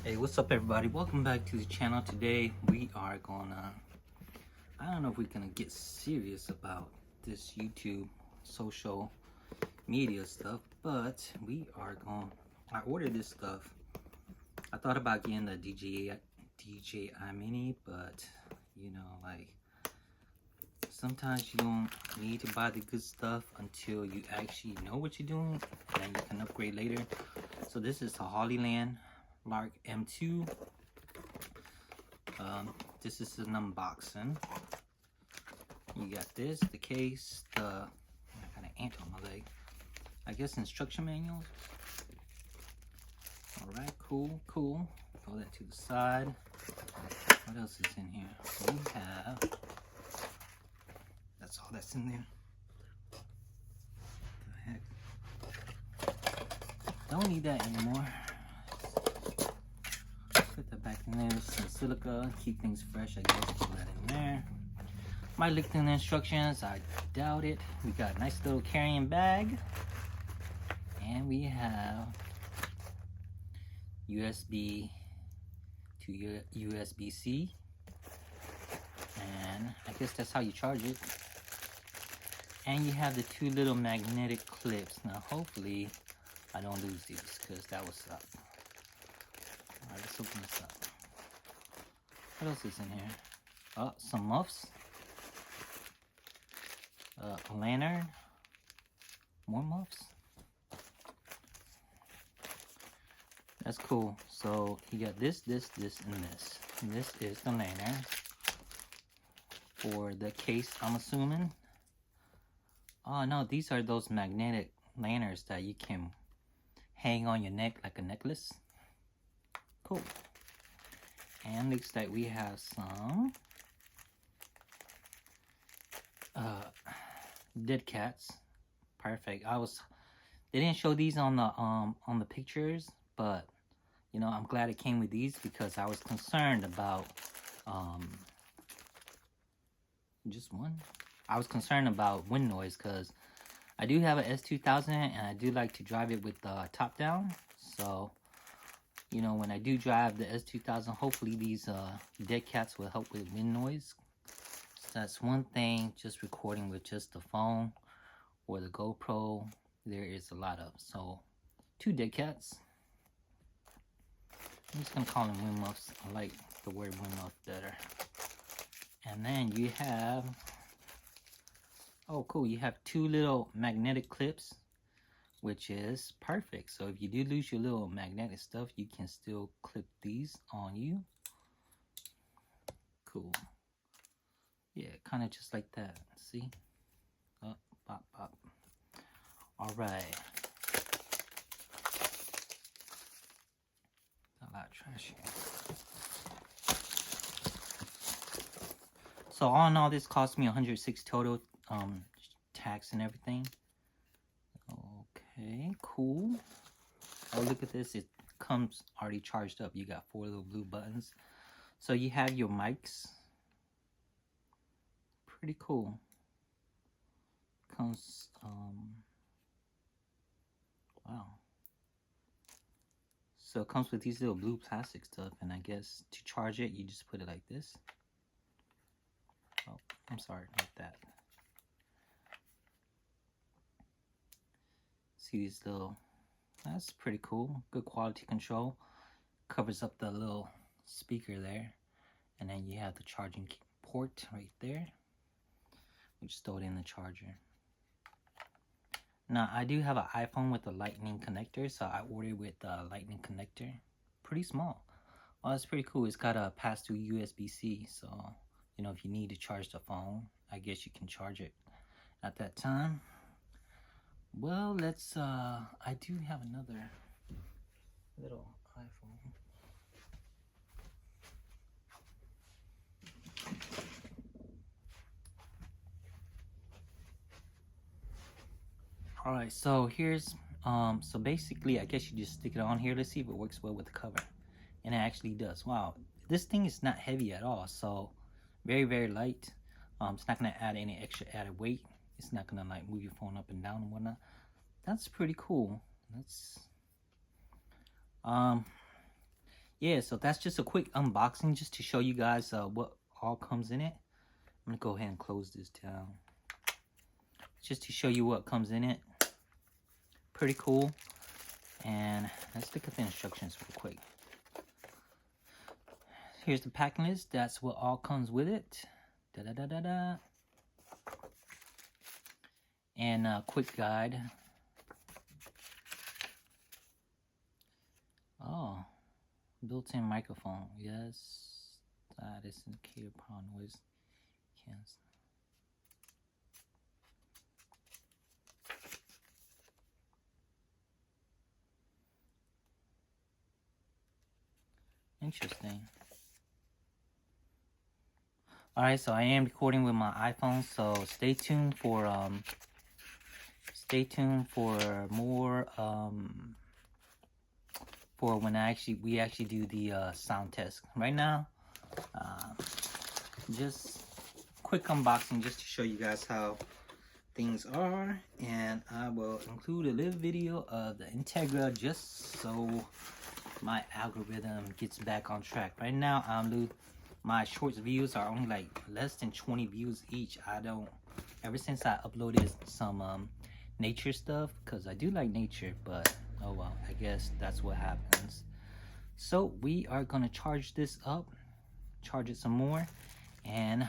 Hey, what's up everybody? Welcome back to the channel. Today we are gonna, I don't know if we're gonna get serious about this YouTube social media stuff, but we are going, I ordered this stuff. I thought about getting the DJI Mini, but you know, like sometimes you don't need to buy the good stuff until you actually know what you're doing, and then you can upgrade later. So this is the HollyLand Lark M2. This is an unboxing. You got this, the case, I got an ant on my leg. I guess instruction manuals. Alright, cool. Throw that to the side. What else is in here? We have, that's all that's in there. What the heck? Don't need that anymore. Put that back in there. Some silica, keep things fresh. I guess put that in there. Might look through the instructions. I doubt it. We got a nice little carrying bag, and we have USB to USB-C, and I guess that's how you charge it. And you have the two little magnetic clips. Now, hopefully, I don't lose these because that would suck. All right, let's open this up. What else is in here? Oh, some muffs. A lantern. More muffs. That's cool. So you got this, and this. And this is the lantern for the case, I'm assuming. Oh no, these are those magnetic lanterns that you can hang on your neck like a necklace. Cool. And looks like we have some dead cats. Perfect. They didn't show these on the pictures, but you know, I'm glad it came with these because I was concerned about just one. I was concerned about wind noise because I do have an S2000 and I do like to drive it with the top down. So, you know, when I do drive the S2000, hopefully these dead cats will help with wind noise. So that's one thing, just recording with just the phone or the GoPro, there is a lot of. So, 2 dead cats. I'm just gonna call them wind muffs. I like the word wind muff better. And then you have, oh cool, you have 2 little magnetic clips, which is perfect. So if you do lose your little magnetic stuff, you can still clip these on you. Cool. Yeah, kind of just like that. See? Oh, pop, pop. All right. A lot of trash here. So all in all, this cost me $106 total, tax and everything. Okay, cool. Oh, look at this. It comes already charged up. You got 4 little blue buttons. So you have your mics. Pretty cool. Comes, wow. So it comes with these little blue plastic stuff, and I guess to charge it, you just put it like this. Oh, I'm sorry, like that. See these little, that's pretty cool. Good quality control. Covers up the little speaker there. And then you have the charging port right there. We just throw it in the charger. Now, I do have an iPhone with a lightning connector, so I ordered with the lightning connector. Pretty small. Oh, that's pretty cool. It's got a pass-through USB-C, so, you know, if you need to charge the phone, I guess you can charge it at that time. Well, let's, I do have another little iPhone. Alright, so here's, so basically, I guess you just stick it on here. Let's see if it works well with the cover. And it actually does. Wow, this thing is not heavy at all, so very, very light. It's not going to add any extra added weight. It's not going to like move your phone up and down and whatnot. That's pretty cool. That's, yeah, so that's just a quick unboxing just to show you guys what all comes in it. I'm gonna go ahead and close this down just to show you what comes in it. Pretty cool. And let's look at the instructions real quick. Here's the packing list. That's what all comes with it. And a quick guide. Oh, built-in microphone. Yes, that is indicator power noise cancel. Interesting. Alright, so I am recording with my iPhone, so stay tuned for more for when we actually do the sound test. Right now, just quick unboxing just to show you guys how things are, and I will include a little video of the Integra just so my algorithm gets back on track. Right now, my shorts views are only like less than 20 views each. Ever since I uploaded some nature stuff, because I do like nature, but oh well, I guess that's what happens. So we are gonna charge this up, charge it some more, and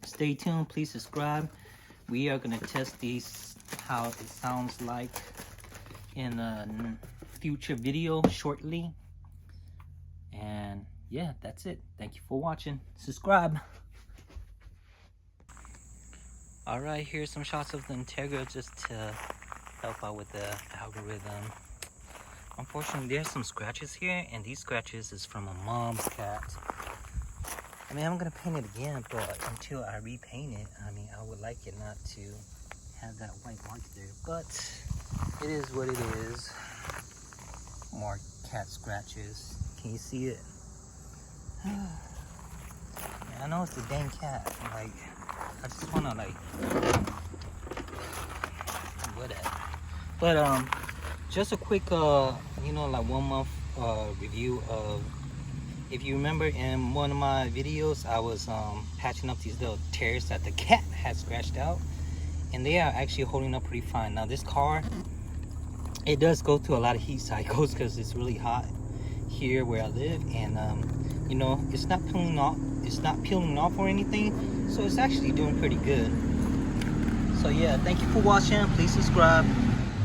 stay tuned. Please subscribe. We are gonna test these, how it sounds like in a future video shortly. And yeah, that's it. Thank you for watching. Subscribe. Alright, here's some shots of the Integra just to help out with the algorithm. Unfortunately, there's some scratches here, and these scratches is from a mom's cat. I mean, I'm gonna paint it again, but until I repaint it, I mean, I would like it not to have that white mark there, but it is what it is. More cat scratches. Can you see it? Man, I know it's a dang cat. Like, I just wanna like whatever. But just a quick you know, like 1 month review of, if you remember in one of my videos, I was patching up these little tears that the cat had scratched out, and they are actually holding up pretty fine. Now this car, it does go through a lot of heat cycles because it's really hot here where I live, and you know, it's not peeling off or anything, so it's actually doing pretty good. So yeah, thank you for watching. Please subscribe.